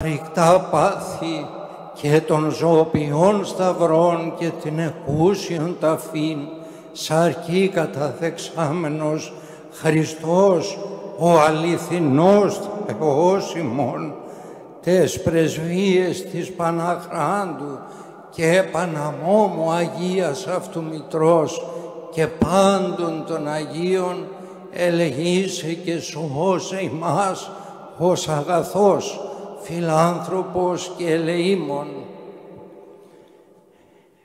φρικτά πάθη και των ζωοποιών σταυρών και την εκούσιον ταφήν, σαρκή καταδεξάμενος Χριστός ο αληθινός Θεός ημών, τες πρεσβείες της Παναχράντου και Παναμόμου Αγίας αυτού Μητρός και πάντων των Αγίων, ελεγήσε και σώσε ημάς ως αγαθός φιλάνθρωπος και ελεήμων.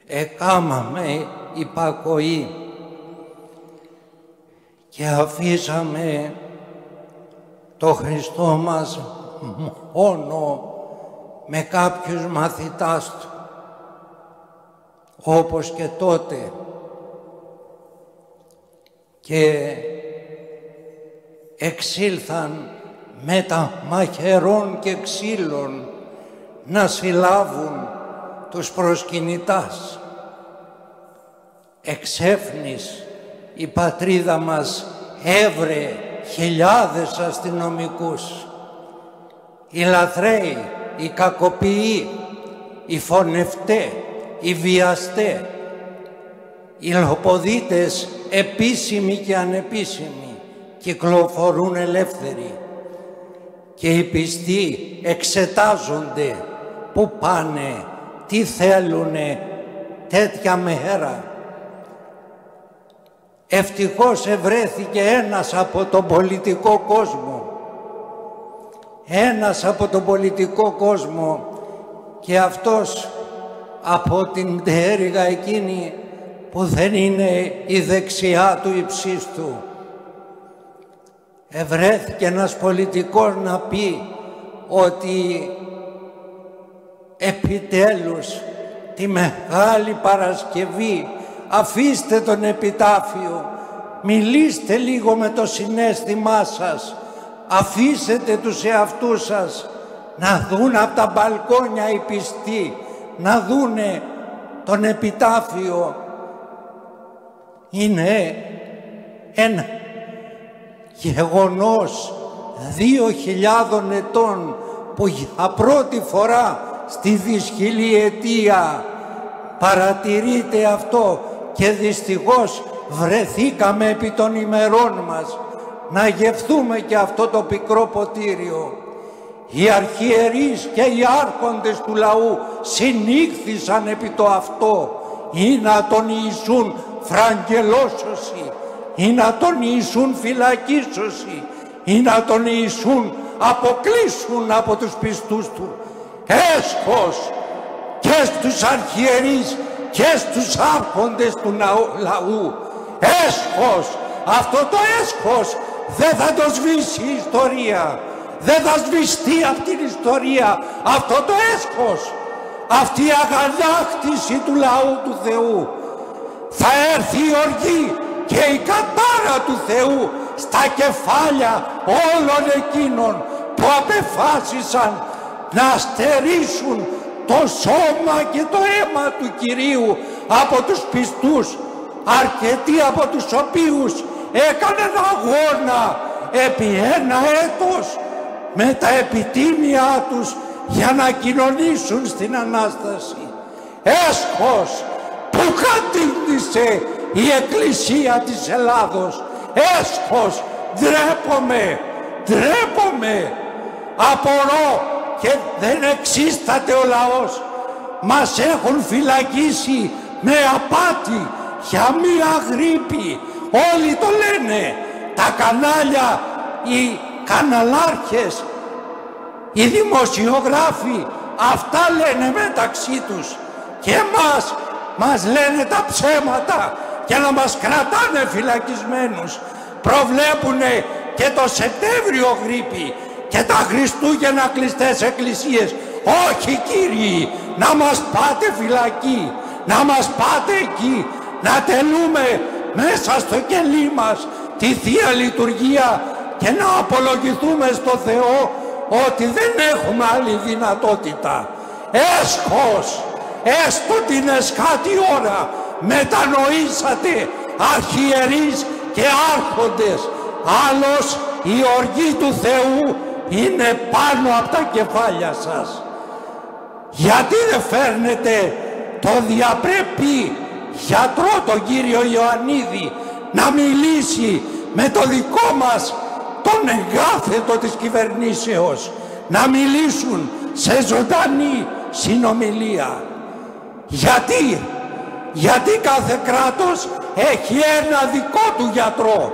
Εκάμαμε υπακοή και αφήσαμε το Χριστό μας μόνο με κάποιους μαθητάς του, όπως και τότε, και εξήλθαν με τα μαχαιρών και ξύλων να συλλάβουν τους προσκυνητάς. Εξέφνης η πατρίδα μας έβρε χιλιάδες αστυνομικούς. Οι λαθρέοι, οι κακοποιοί, οι φωνευτέ, οι βιαστέ, οι λοποδίτες επίσημοι και ανεπίσημοι κυκλοφορούν ελεύθεροι και οι πιστοί εξετάζονται πού πάνε, τι θέλουνε τέτοια μέρα. Ευτυχώς ευρέθηκε ένας από τον πολιτικό κόσμο. Ένας από τον πολιτικό κόσμο, και αυτός από την πτέρυγα εκείνη που δεν είναι η δεξιά του υψίστου. Ευρέθηκε ένας πολιτικός να πει ότι επιτέλους τη Μεγάλη Παρασκευή αφήστε τον επιτάφιο, μιλήστε λίγο με το συναίσθημά σας, αφήσετε τους εαυτούς σας να δουν από τα μπαλκόνια οι πιστοί, να δούνε τον επιτάφιο. Είναι ένα γεγονός 2.000 ετών που για πρώτη φορά στη δυσχυλιετία παρατηρείται αυτό, και δυστυχώς βρεθήκαμε επί των ημερών μας να γευθούμε και αυτό το πικρό ποτήριο. Οι αρχιερείς και οι άρχοντες του λαού συνήχθησαν επί το αυτό, ή να τον Ιησούν φραγγελώσωση, ή να τον Ιησούν φυλακίσωση, ή να τον Ιησούν αποκλείσουν από τους πιστούς του. Έσχος και στους αρχιερείς και στους άρχοντες του λαού. Έσχος! Αυτό το έσχος δεν θα το σβήσει η ιστορία. Δεν θα σβηστεί από την ιστορία αυτό το έσχος. Αυτή η αγανάκτηση του λαού του Θεού. Θα έρθει η οργή και η κατάρα του Θεού στα κεφάλια όλων εκείνων που απεφάσισαν να στερήσουν το σώμα και το αίμα του Κυρίου από τους πιστούς, αρκετοί από τους οποίους έκαναν αγώνα επί 1 έτος με τα επιτίμια τους για να κοινωνήσουν στην Ανάσταση. Έσχος που κατήκτησε η Εκκλησία της Ελλάδος. Έσχος! Ντρέπομαι, απορώ, και δεν εξίσταται ο λαός. Μας έχουν φυλακίσει με απάτη για μία γρίπη. Όλοι το λένε, τα κανάλια, οι καναλάρχες, οι δημοσιογράφοι, αυτά λένε μεταξύ τους, και μας λένε τα ψέματα για να μας κρατάνε φυλακισμένους. Προβλέπουνε και το Σεπτέμβριο γρίπη και τα Χριστούγεννα κλειστές εκκλησίες. Όχι κύριοι, να μας πάτε φυλακή, να μας πάτε εκεί, να τελούμε μέσα στο κελί μας τη Θεία Λειτουργία και να απολογηθούμε στο Θεό ότι δεν έχουμε άλλη δυνατότητα. Έσχος! Έστω την εσκάτη ώρα μετανοήσατε αρχιερείς και άρχοντες. Άλλος η οργή του Θεού είναι πάνω από τα κεφάλια σας. Γιατί δεν φέρνετε το διαπρεπή γιατρό τον κύριο Ιωαννίδη να μιλήσει με το δικό μας τον εγκάθετο της κυβερνήσεως, να μιλήσουν σε ζωντανή συνομιλία? Γιατί κάθε κράτος έχει ένα δικό του γιατρό.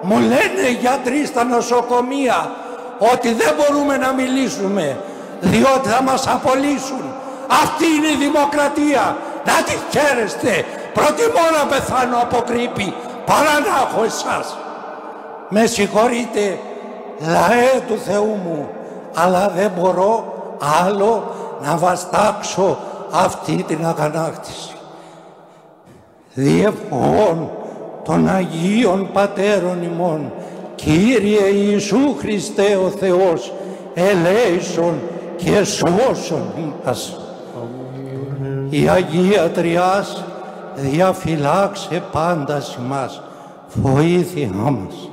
Μου λένε οι γιατροί στα νοσοκομεία ότι δεν μπορούμε να μιλήσουμε διότι θα μας απολύσουν. Αυτή είναι η δημοκρατία. Να τη χαίρεστε. Προτιμώ να πεθάνω από γρίπη παρά να έχω εσάς. Με συγχωρείτε, λαέ του Θεού μου, αλλά δεν μπορώ άλλο να βαστάξω αυτή την αγανάκτηση. Διευχών των Αγίων Πατέρων ημών, Κύριε Ιησού Χριστέ ο Θεός, ελέησον και σώσον μας. Η Αγία Τριάς διαφυλάξε πάντα ημάς, βοήθειά μας.